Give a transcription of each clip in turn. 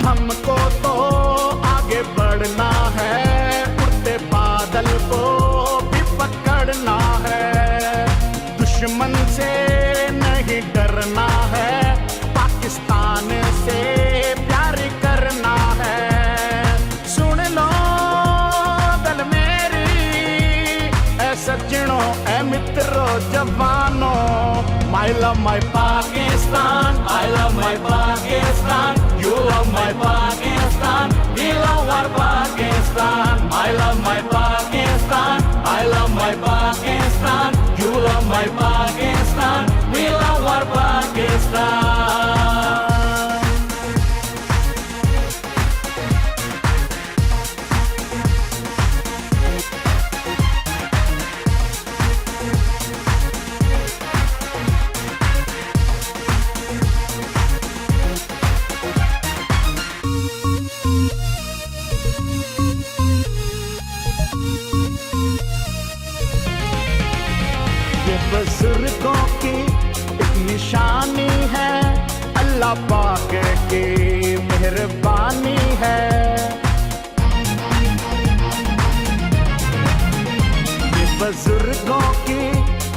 हमको तो आगे बढ़ना है, उड़ते बादल को भी पकड़ना है, दुश्मन से नहीं डरना है, पाकिस्तान से प्यार करना है। सुन लो दल मेरी, ऐ सज्जनों ऐ मित्रों जवानों, I love my Pakistan, I love my Pakistan, you love my Pakistan, we love our Pakistan. I love my Pakistan, I love my Pakistan, you love my Pakistan, we love our Pakistan. बुजुर्गों की एक निशानी है, अल्लाह पाक की मेहरबानी है। ये बुजुर्गों की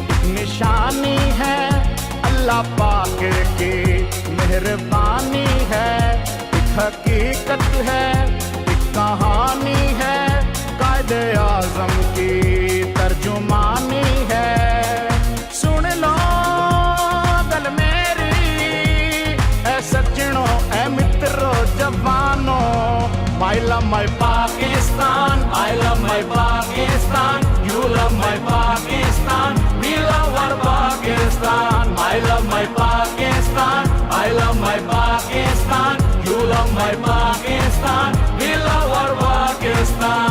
एक निशानी है, अल्लाह पाक की मेहरबानी है। एक हकीकत है, एक कहानी है, कायदे आज़म की तर्जुमानी है। I love my Pakistan, I love my Pakistan, you love my Pakistan, we love our Pakistan. I love my Pakistan, I love my Pakistan, you love my Pakistan, we love our Pakistan.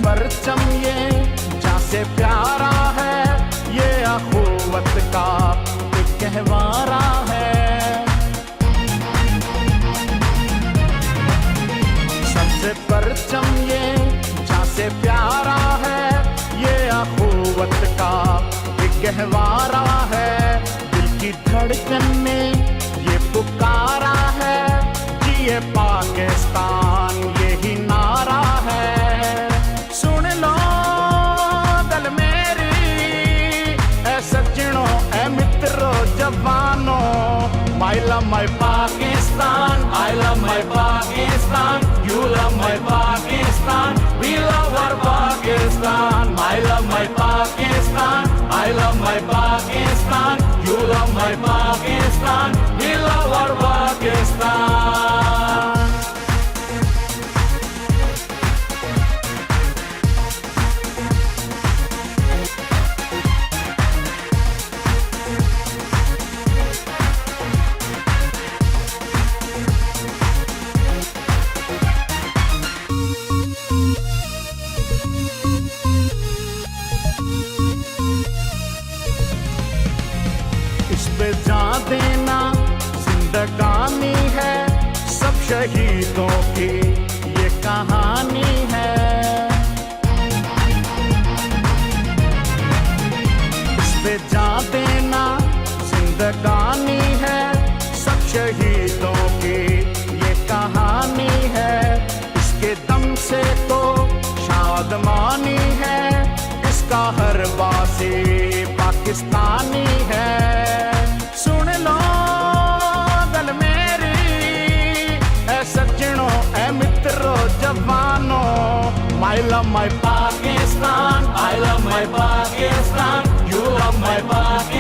परचम ये जहाँ से प्यारा है, ये अखुवत का एक कहवारा है। परचम ये जहाँ से प्यारा है, ये अखुवत का एक गहवारा है। दिल की धड़कन ने ये पुकारा है, जिए पाकिस्तान यही नारा है। सुन लो दल मेरी, ऐ सज्जनों ऐ मित्रों जवानों, I love my Pakistan, I love my Pakistan, you love my Pakistan, we love our Pakistan. I love my Pakistan, I love my Pakistan, you love my Pakistan, we love our Pakistan. इस पे जान देना जिंदगानी है, सब शहीदों की ये कहानी है। इस पे जान देना जिंदगानी है, सब शहीदों की ये कहानी है। इसके दम से तो शादमानी है, इसका हर वासी पाकिस्तानी है। सुन लो दल मेरी, ऐ सज्जनों ऐ मित्रों जवानों, I love my Pakistan, I love my Pakistan, you love my Pakistan.